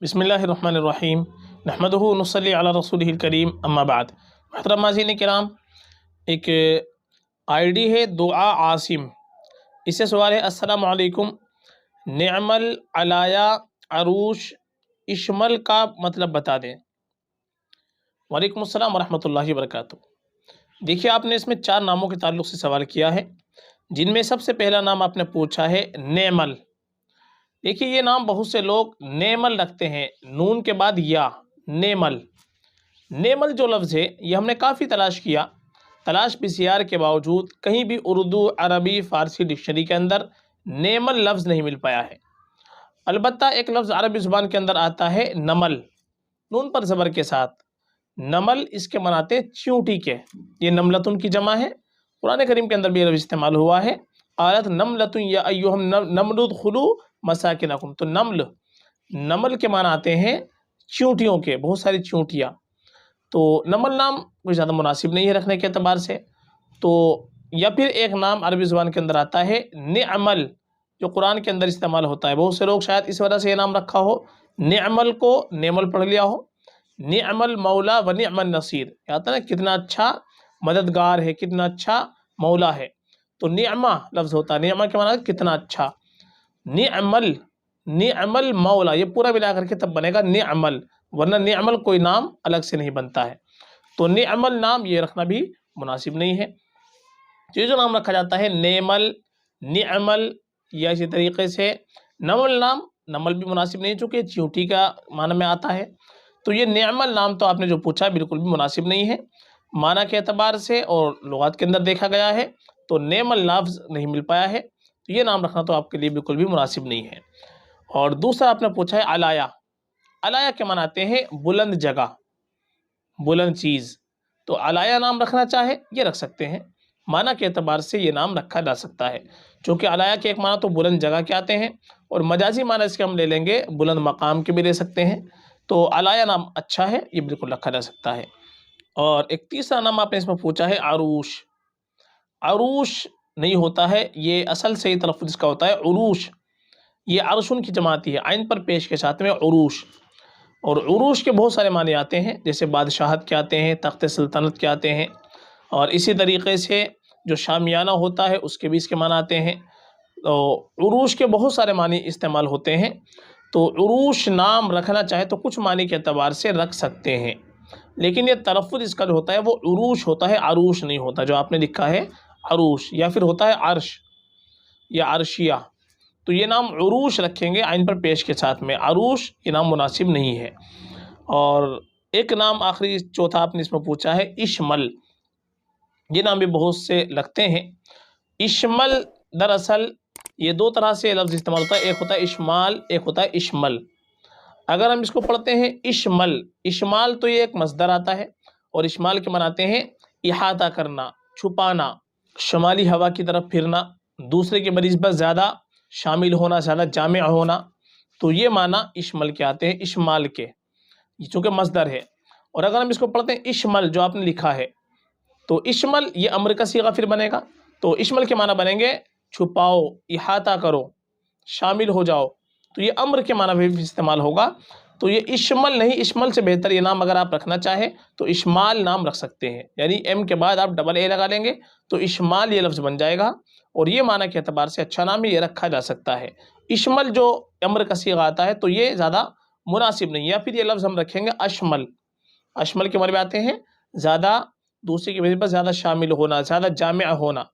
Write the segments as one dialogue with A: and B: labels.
A: बिस्मिल्लाहिर्रहमानिर्रहीम नहमदुहु नुसल्ली अला रसूलिहिल करीम अम्मा बाद। मोहतरम नाज़रीन किराम, एक आईडी है दुआ आसिम। इससे सवाल है, अस्सलामु अलैकुम, नेअमल अलाया अरूश इश्मल का मतलब बता दें। वालेकुम अस्सलाम वरहमतुल्लाहि वबरकातुहू। देखिए, आपने इसमें 4 नामों के ताल्लुक़ से सवाल किया है, जिनमें सबसे पहला नाम आपने पूछा है नेमल। देखिए, ये नाम बहुत से लोग नेमल रखते हैं, नून के बाद या, नेमल। नेमल जो लफ्ज़ है, ये हमने काफ़ी तलाश किया, तलाश बिस्यार के बावजूद कहीं भी उर्दू, अरबी, फ़ारसी डिक्शनरी के अंदर नेमल लफ्ज़ नहीं मिल पाया है। अलबत्ता एक लफ्ज़ अरबी ज़ुबान के अंदर आता है नमल, नून पर ज़बर के साथ। नमल इसके मनाते हैं चींटी के, ये नमलतुन की जमा है। कुरान करीम के अंदर भी लफ्ज़ इस्तेमाल हुआ है, आलत नमलतुन या अय्युहम नमलुदखुलू मसाकिनकुम। तो नमल के माना आते हैं चींटियों के, बहुत सारी चींटियाँ। तो नमल नाम कोई ज़्यादा मुनासिब नहीं है रखने के अतबार से। तो या फिर एक नाम अरबी ज़ुबान के अंदर आता है नेअमल, जो कुरान के अंदर इस्तेमाल होता है। बहुत से लोग शायद इस वजह से ये नाम रखा हो, नेअमल को नेमल पढ़ लिया हो। नेअमल मौला व नेअमल नसीर, कहता है ना, कितना अच्छा मददगार है, कितना अच्छा मौला है। तो नेअमा लफ्ज़ होता है, नेअमा के माना कितना अच्छा। नेअमल मौला, ये पूरा मिला करके तब बनेगा नेअमल, वरना नेअमल कोई नाम अलग से नहीं बनता है। तो नेअमल नाम ये रखना भी मुनासिब नहीं है। तो ये जो नाम रखा जाता है नेमल, नेअमल, या इसी तरीके से नमल नाम, नमल भी मुनासिब नहीं, चूँकि चींटी का माना में आता है। तो ये नेअमल नाम तो आपने जो पूछा बिल्कुल भी मुनासिब नहीं है माना के एतबार से, और लुगात के अंदर देखा गया है तो नेमल लफ्ज़ नहीं मिल पाया है। तो ये नाम रखना तो आपके लिए बिल्कुल भी मुनासिब नहीं है। और दूसरा आपने पूछा है अलाया। अलाया के मानाते हैं बुलंद जगह, बुलंद चीज़। तो अलाया नाम रखना चाहे ये रख सकते हैं, माना के एतबार से ये नाम रखा जा सकता है। चूँकि अलाया के एक माना तो बुलंद जगह के आते हैं, और मजाजी माना इसके हम ले लेंगे बुलंद मकाम के भी ले सकते हैं। तो अलाया नाम अच्छा है, ये बिल्कुल रखा जा सकता है। और एक तीसरा नाम आपने इसमें पूछा है अरूश। अरूश नहीं होता है, ये असल सही तलफ़्फ़ुज़ इसका होता है उरूश। ये अरशुन की जमाती है, आइन पर पेश के साथ में उरूश। और उरूश के बहुत सारे माने आते हैं, जैसे बादशाहत के आते हैं, तख्त सल्तनत के आते हैं, और इसी तरीके से जो शामियाना होता है उसके भी इसके माने आते हैं। तो उरूश के बहुत सारे मानी इस्तेमाल होते हैं। तो उरूश नाम रखना चाहे तो कुछ मानी के अतबार से रख सकते हैं, लेकिन ये तलफ़्फ़ुज़ इसका जो होता है वो उरूश होता है, अरूश नहीं होता जो आपने लिखा है अरूश। या फिर होता है अर्श या अर्शिया, तो ये नाम उरूश रखेंगे आइन पर पेश के साथ में, अरूश ये नाम मुनासिब नहीं है। और एक नाम आखिरी चौथा आपने इसमें पूछा है इश्मल। ये नाम भी बहुत से लगते हैं। इश्मल दरअसल ये 2 तरह से लफ्ज़ इस्तेमाल होता है, एक होता है इश्माल, एक होता है इश्मल। अगर हम इसको पढ़ते हैं इश्मल, इश्माल तो ये एक मस्दर आता है, और इश्माल के मनाते हैं इहाता करना, छुपाना, शुमाली हवा की तरफ फिरना, दूसरे की बनिस्बत ज़्यादा शामिल होना, ज़्यादा जामिअ होना। तो ये माना इश्मल के आते हैं, इश्माल के, चूँकि मस्दर है। और अगर हम इसको पढ़ते हैं इश्मल जो आपने लिखा है, तो इश्मल ये अम्र का सीगा फिर बनेगा। तो इश्मल के माना बनेंगे छुपाओ, इहाता करो, शामिल हो जाओ। तो ये अम्र के माना भी इस्तेमाल होगा। तो ये इश्मल नहीं, इश्मल से बेहतर ये नाम अगर आप रखना चाहें तो इश्माल नाम रख सकते हैं, यानी एम के बाद आप डबल ए लगा लेंगे तो इश्माल ये लफ्ज़ बन जाएगा, और ये माना के एतबार से अच्छा नाम है, ये रखा जा सकता है। इश्मल जो अम्र का सीगा आता है तो ये ज़्यादा मुनासिब नहीं है। या फिर ये लफ्ज़ हम रखेंगे अशमल। अशमल के बारे में आते हैं ज़्यादा, दूसरे की वजह पर ज़्यादा शामिल होना, ज़्यादा जामिअ होना,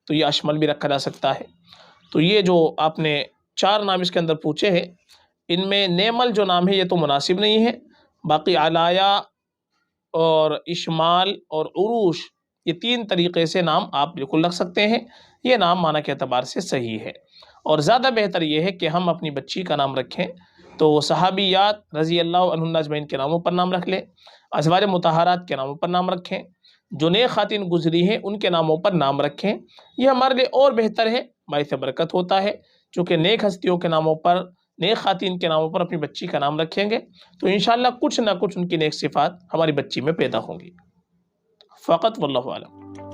A: तो ये अशमल भी रखा जा सकता है। तो ये जो आपने 4 नाम इसके अंदर पूछे हैं, इनमें नेमल जो नाम है ये तो मुनासिब नहीं है। बाकी अलाया और इश्माल और उरूश, ये 3 तरीक़े से नाम आप बिल्कुल रख सकते हैं। ये नाम माना के एतबार से सही है, और ज़्यादा बेहतर ये है कि हम अपनी बच्ची का नाम रखें तो सहाबियात रज़ी अल्लाह अन्हुन्ना अजमईन के नामों पर नाम रख लें, अज़वाज मुतहरात के नामों पर नाम रखें, जो नेक ख़ातिन गुज़री हैं उनके नामों पर नाम रखें। ये हमारे लिए और बेहतर है, बाइस बरकत होता है। चूँकि नेक हस्तियों के नामों पर, नेक ख़ातिन के नामों पर अपनी बच्ची का नाम रखेंगे तो इंशाअल्लाह कुछ ना कुछ उनकी नेक सिफ़ात हमारी बच्ची में पैदा होंगी। फ़क़त वल्लाहु आलम।